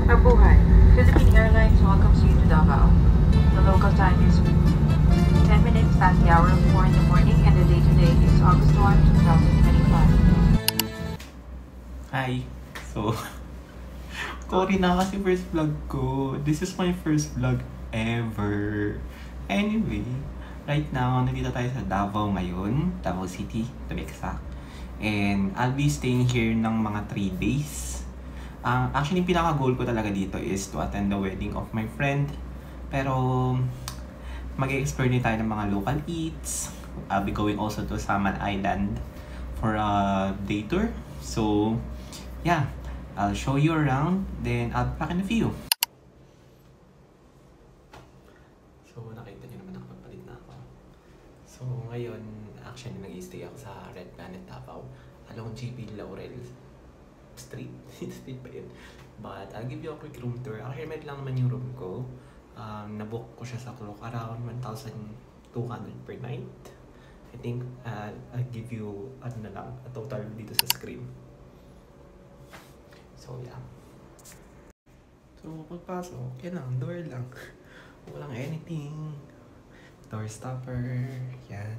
Mabuhay. Philippine Airlines welcomes you to Davao. The local time is 10 minutes past the hour of 4 in the morning and the date today is August 1, 2025. Hi! So, sorry na kasi first vlog ko. This is my first vlog ever. Anyway, right now, nandito tayo sa Davao ngayon. Davao City, to be exact. And I'll be staying here ng mga 3 days. Actually, yung pinaka-goal ko talaga dito is to attend the wedding of my friend. Pero, mag-explore din tayo ng mga local eats. I'll be going also to Saman Island for a day tour. So, yeah, I'll show you around, then I'll be back in a few. So, nakita nyo naman nakapagpalit na ako. So, ngayon, actually, nag-stay ako sa Red Planet Davao along JB Laurel Street. Street ba yun? But, I'll give you a quick room tour. Actually, may lang naman yung room ko. Nabook ko siya sa clock around 1,200 per night. I think I'll give you a total dito sa screen. So, yeah. So, pagpasok, yan lang, door lang. Walang anything. Door stopper, yan.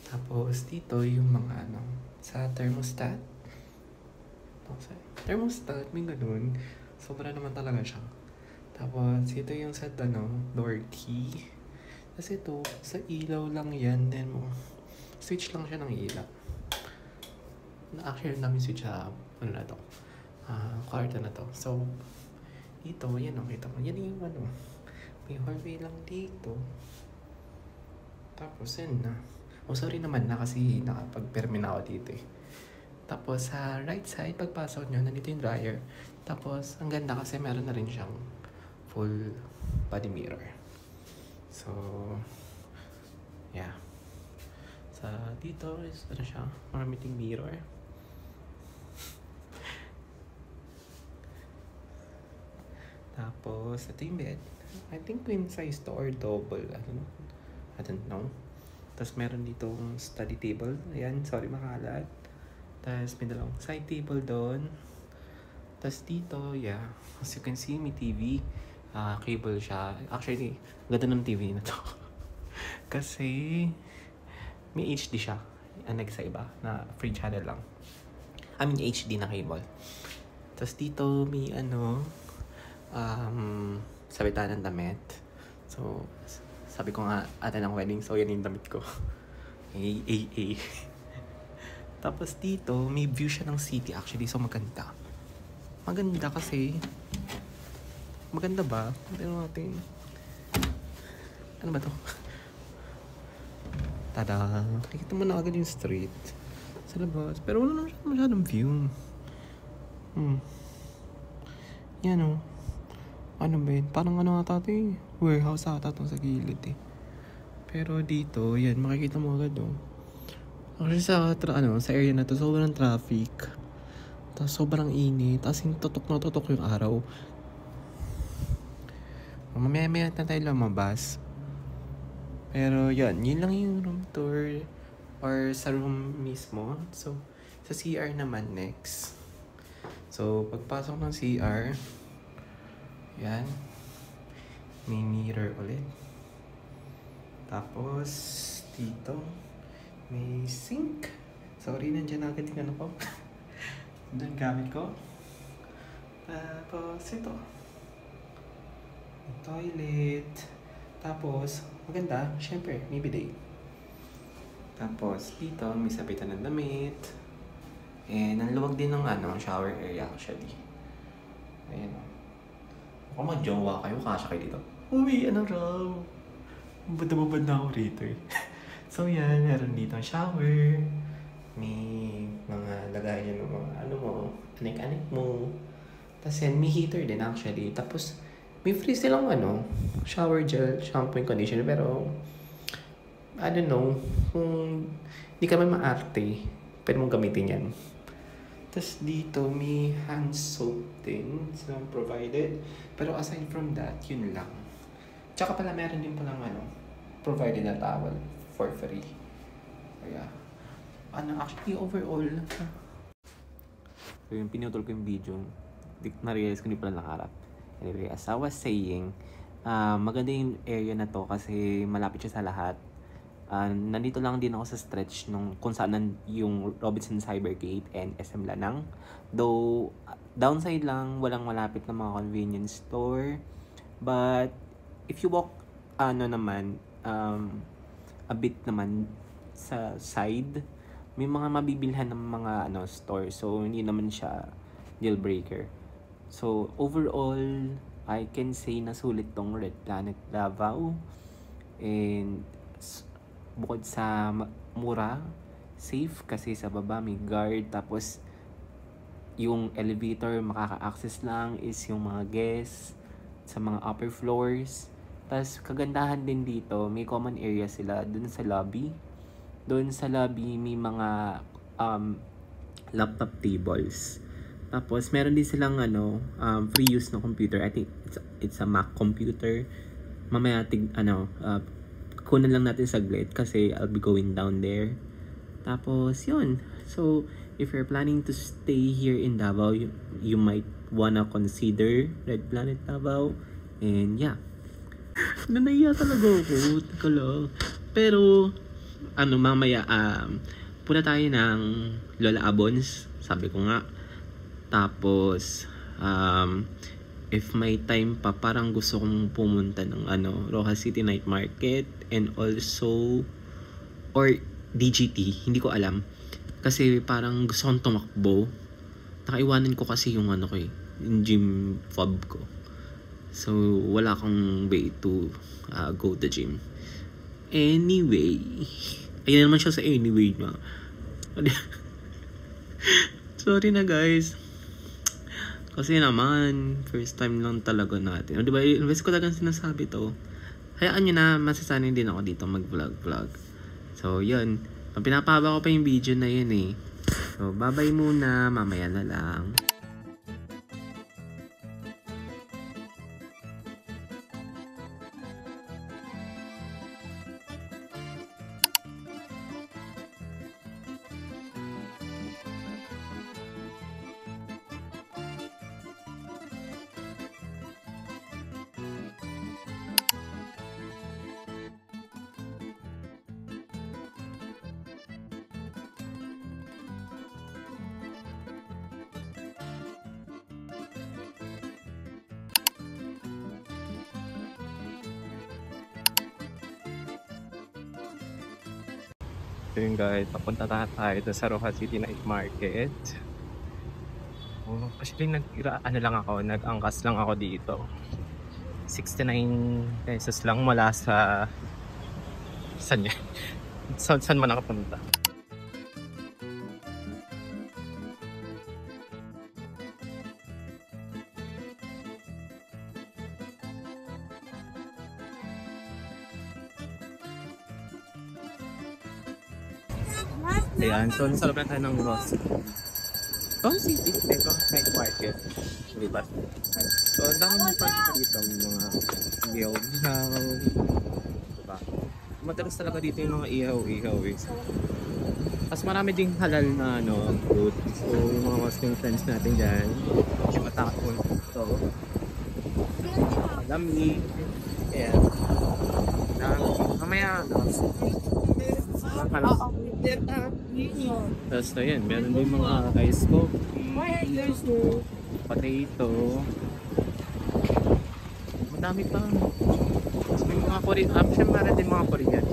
Tapos, dito yung mga sa thermostat. Thermostat, may ganun. Sobra naman talaga siya. Tapos, ito yung sa door key. Tapos ito, sa ilaw lang yan. Then, switch lang siya ng ilaw. Actually, namin switch sa, kwarto na to. So, ito, yan o, kita mo. Yan yung may hallway lang dito. Tapos, yan na. Oh, sorry naman na kasi nakapag-permi na ako dito eh. Tapos, sa right side, pagpasok nyo, nandito yung dryer. Tapos, ang ganda kasi meron na rin siyang full body mirror. So, yeah. Sa dito is siya, maramiting mirror. Tapos, ito yung bed. I think queen size to or double. I don't know. Tapos, meron ditong study table. Ayan, sorry makalat. Tapos, may dalawang side table doon. Tapos, dito, yeah. As you can see, may TV. Cable siya. Actually, ganda ng TV na to. Kasi, may HD siya. Sa iba, na free channel lang. I mean, HD na cable. Tapos, dito, may sabitan ng damit. So, sabi ko nga, ata ng wedding, so yan yung damit ko. A. Tapos dito, may view siya ng city actually, so maganda. Maganda kasi, maganda ba? Tignan natin. Ano ba to? Tada! Nakikita mo na agad yung street sa labas. Pero wala naman masyadong view. Yan o. Ano ba yun? Parang ata ito eh. Warehouse ata itong sa gilid eh. Pero dito, yan, makikita mo agad o. Actually sa area na to, sobrang traffic. Tapos sobrang init. Tapos tutok na tutok yung araw. Mamaya na tayo lumabas. Pero yun lang yung room tour. Or sa room mismo. So, sa CR naman next. So, pagpasok ng CR, yan. May mirror ulit. Tapos, dito, may sink. Sorry, nandiyan agad yung ko. Doon gamit ko. Tapos, ito. May toilet. Tapos, maganda. Syempre, may bidet. Tapos, dito, may sabitan ng damit. And, ang luwag din ng shower area actually. Ayan o. Kung mag-jowa kayo, kasya kayo dito. Uy, raw? Bubad na ako rito eh. So yan, meron dito ang shower. May mga lagayan ng mga anik-anik mo. Tapos yan, may heater din actually. Tapos, may free silang shower gel, shampoo and conditioner. Pero, I don't know, kung di ka man maarte, pwede mong gamitin yan. Tapos dito, may hand soap din. So, provided. Pero aside from that, yun lang. Tsaka pala, meron din palang provided na towel for free. Kaya, actually, overall, so yung pinutol ko yung video, na-realize ko hindi pala nakaharap. Anyway, as I was saying, maganda yung area na to kasi malapit siya sa lahat. Nandito lang din ako sa stretch nung kung saan yung Robinson Cybergate and SM Lanang. Though, downside lang, walang malapit na mga convenience store. But, if you walk, a bit naman sa side, may mga mabibilhan ng mga store. So, hindi naman siya deal breaker. So, overall, I can say na sulit tong Red Planet Davao. And, bukod sa mura, safe kasi sa baba may guard. Tapos, yung elevator makaka-access lang is yung mga guests sa mga upper floors. Tapos, kagandahan din dito, may common area sila dun sa lobby. Doon sa lobby, may mga laptop tables. Tapos, meron din silang free use na computer. I think it's a Mac computer. Mamaya, kunan lang natin saglit kasi I'll be going down there. Tapos, yun. So, if you're planning to stay here in Davao, you might wanna consider Red Planet Davao. And, yeah. Nanaiya talaga ako. Teka lang. Pero, mamaya, puna tayo ng Lola Abons. Sabi ko nga. Tapos, if may time pa, parang gusto kong pumunta ng Rojas City Night Market and also or DGT, hindi ko alam kasi parang gusto kong tumakbo. Nakaiwanan ko kasi yung yung gym fob ko, so wala akong way to go to gym. Anyway, ayun naman siya sa anyway na. Sorry na guys. Kasi naman, first time lang talaga natin. O diba, invest ko talagang sinasabi to. Hayaan nyo na, masasanay din ako dito mag-vlog. So, yun. Pinapahaba ko pa yung video na yun eh. So, bye-bye muna. Mamaya na lang. So yun guys, papunta tayo sa Rojas City Night Market. Actually nag-angkas lang ako dito. 69 pesos lang mula sa saan man nakapunta. Ayan, so nasa loob na tayo ng Ross City Night Market, diba? So ang dami ng pagkita dito, mga ihaw, diba? Madalas talaga dito yung mga ihaw eh. Tapos marami ding halal na food. So yung mga Muslim friends natin dyan, yung matakon ito, lamig, ayan, mamaya tapos na yan, meron din mga ice coffee, potato, madami pa. Tapos may mga Korean option, meron din mga Korean.